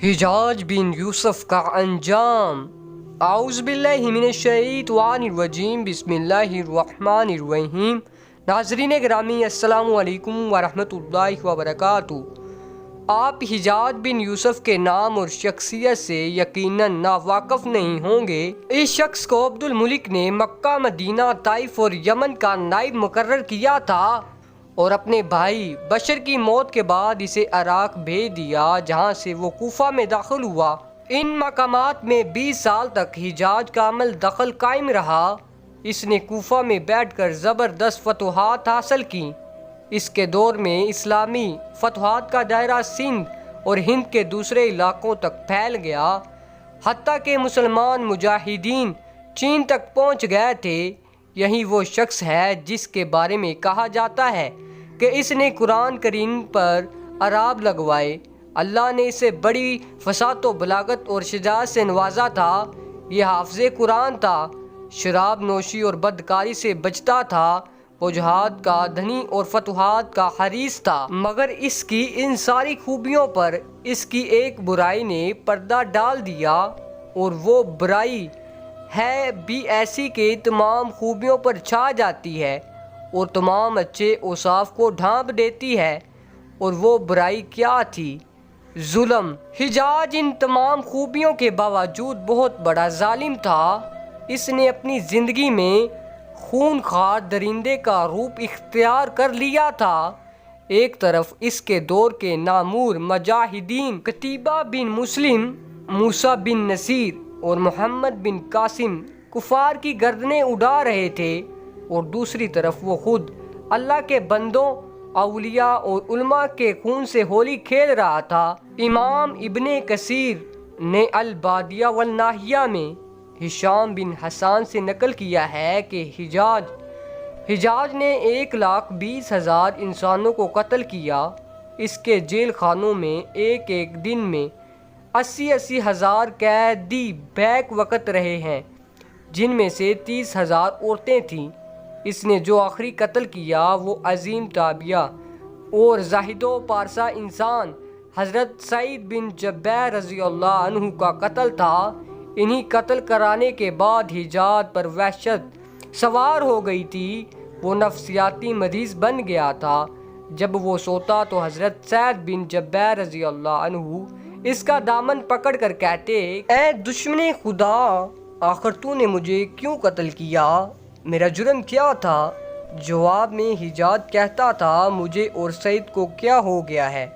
حجاج بن یوسف کا انجام۔ اعوذ باللہ من الشیطان الرجیم، بسم اللہ الرحمن الرحیم۔ ناظرین گرامی، السلام علیکم ورحمۃ اللہ وبرکاتہ۔ آپ حجاج بن یوسف کے نام اور شخصیت سے یقیناً ناواقف نہیں ہوں گے۔ اس شخص کو عبد الملک نے مکہ، مدینہ، طائف اور یمن کا نائب مقرر کیا تھا اور اپنے بھائی بشر کی موت کے بعد اسے عراق بھیج دیا، جہاں سے وہ کوفہ میں داخل ہوا۔ ان مقامات میں 20 سال تک حجاج کا عمل دخل قائم رہا۔ اس نے کوفہ میں بیٹھ کر زبردست فتوحات حاصل کی۔ اس کے دور میں اسلامی فتوحات کا دائرہ سندھ اور ہند کے دوسرے علاقوں تک پھیل گیا، حتیٰ کہ مسلمان مجاہدین چین تک پہنچ گئے تھے۔ یہی وہ شخص ہے جس کے بارے میں کہا جاتا ہے کہ اس نے قرآن کریم پر اعراب لگوائے۔ اللہ نے اسے بڑی فصاحت و بلاغت اور شجاعت سے نوازا تھا۔ یہ حافظ قرآن تھا، شراب نوشی اور بدکاری سے بچتا تھا، وجوہات کا دھنی اور فتوحات کا حریص تھا۔ مگر اس کی ان ساری خوبیوں پر اس کی ایک برائی نے پردہ ڈال دیا، اور وہ برائی ہے بھی ایسی کہ تمام خوبیوں پر چھا جاتی ہے اور تمام اچھے اوصاف کو ڈھانپ دیتی ہے۔ اور وہ برائی کیا تھی؟ ظلم۔ حجاج ان تمام خوبیوں کے باوجود بہت بڑا ظالم تھا۔ اس نے اپنی زندگی میں خون خوار درندے کا روپ اختیار کر لیا تھا۔ ایک طرف اس کے دور کے نامور مجاہدین قتیبہ بن مسلم، موسیٰ بن نصیر اور محمد بن قاسم کفار کی گردنیں اڑا رہے تھے، اور دوسری طرف وہ خود اللہ کے بندوں، اولیاء اور علماء کے خون سے ہولی کھیل رہا تھا۔ امام ابن کثیر نے البادیہ والنہیہ میں ہشام بن حسان سے نقل کیا ہے کہ حجاج نے 1,20,000 انسانوں کو قتل کیا۔ اس کے جیل خانوں میں ایک دن میں 80 ہزار قیدی بیک وقت رہے ہیں، جن میں سے 30,000 عورتیں تھیں۔ اس نے جو آخری قتل کیا وہ عظیم تابعہ اور زاہد و پارسا انسان حضرت سعید بن جبیر رضی اللہ عنہ کا قتل تھا۔ انہی قتل کرانے کے بعد حجاج پر وحشت سوار ہو گئی تھی۔ وہ نفسیاتی مریض بن گیا تھا۔ جب وہ سوتا تو حضرت سعید بن جبیر رضی اللہ عنہ اس کا دامن پکڑ کر کہتے، اے دشمن خدا، آخر تو نے مجھے کیوں قتل کیا؟ میرا جرم کیا تھا؟ جواب میں حجاج کہتا تھا، مجھے اور سعید کو کیا ہو گیا ہے؟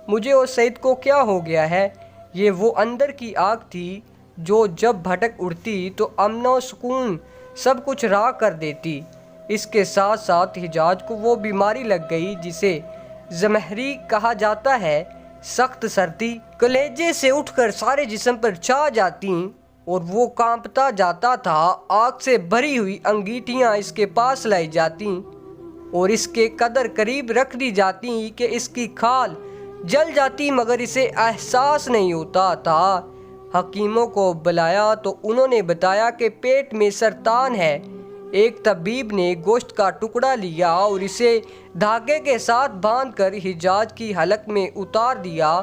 مجھے اور سعید کو کیا ہو گیا ہے؟ یہ وہ اندر کی آگ تھی جو جب بھٹک اڑتی تو امن و سکون سب کچھ راہ کر دیتی۔ اس کے ساتھ ساتھ حجاج کو وہ بیماری لگ گئی جسے زمہری کہا جاتا ہے۔ سخت سردی کلیجے سے اٹھ کر سارے جسم پر چھا جاتی اور وہ کانپتا جاتا تھا۔ آگ سے بھری ہوئی انگیٹھیاں اس کے پاس لائی جاتی اور اس کے قدر قریب رکھ دی جاتی کہ اس کی کھال جل جاتی، مگر اسے احساس نہیں ہوتا تھا۔ حکیموں کو بلایا تو انہوں نے بتایا کہ پیٹ میں سرطان ہے۔ ایک طبیب نے گوشت کا ٹکڑا لیا اور اسے دھاگے کے ساتھ باندھ کر حجاج کی حلق میں اتار دیا۔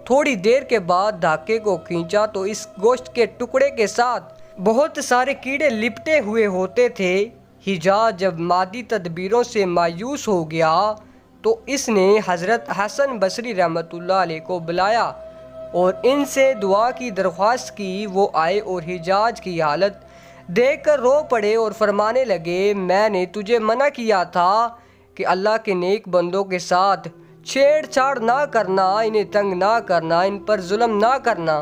تھوڑی دیر کے بعد دھاگے کو کھینچا تو اس گوشت کے ٹکڑے کے ساتھ بہت سارے کیڑے لپٹے ہوئے ہوتے تھے۔ حجاج جب مادی تدبیروں سے مایوس ہو گیا تو اس نے حضرت حسن بصری رحمۃ اللہ علیہ کو بلایا اور ان سے دعا کی درخواست کی۔ وہ آئے اور حجاج کی حالت دیکھ کر رو پڑے اور فرمانے لگے، میں نے تجھے منع کیا تھا کہ اللہ کے نیک بندوں کے ساتھ چھیڑ چھاڑ نہ کرنا، انہیں تنگ نہ کرنا، ان پر ظلم نہ کرنا،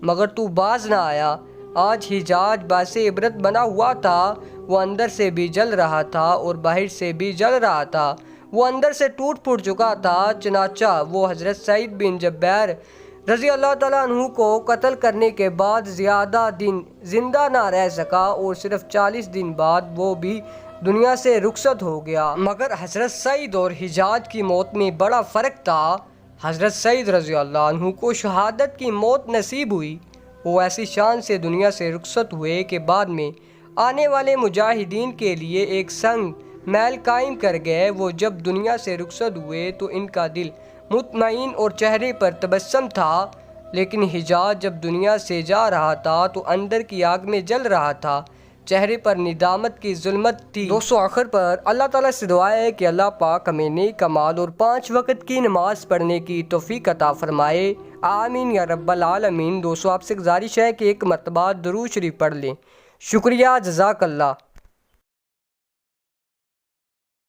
مگر تو باز نہ آیا۔ آج حجاج باعث عبرت بنا ہوا تھا۔ وہ اندر سے بھی جل رہا تھا اور باہر سے بھی جل رہا تھا۔ وہ اندر سے ٹوٹ پھوٹ چکا تھا۔ چنانچہ وہ حضرت سعید بن جبیر رضی اللہ تعالیٰ عنہ کو قتل کرنے کے بعد زیادہ دن زندہ نہ رہ سکا اور صرف 40 دن بعد وہ بھی دنیا سے رخصت ہو گیا۔ مگر حضرت سعید اور حجاج کی موت میں بڑا فرق تھا۔ حضرت سعید رضی اللہ عنہ کو شہادت کی موت نصیب ہوئی۔ وہ ایسی شان سے دنیا سے رخصت ہوئے کہ بعد میں آنے والے مجاہدین کے لیے ایک سنگ میل قائم کر گئے۔ وہ جب دنیا سے رخصت ہوئے تو ان کا دل مطمئن اور چہرے پر تبسم تھا۔ لیکن حجاز جب دنیا سے جا رہا تھا تو اندر کی آگ میں جل رہا تھا، چہرے پر ندامت کی ظلمت تھی۔ دوستو آخر پر اللہ تعالیٰ سے دعا ہے کہ اللہ پاک ہمیں نیک اعمال اور 5 وقت کی نماز پڑھنے کی توفیق عطا فرمائے، آمین یا رب العالمین۔ دوستو آپ سے گزارش ہے کہ ایک مرتبہ درود شریف پڑھ لیں۔ شکریہ، جزاک اللہ۔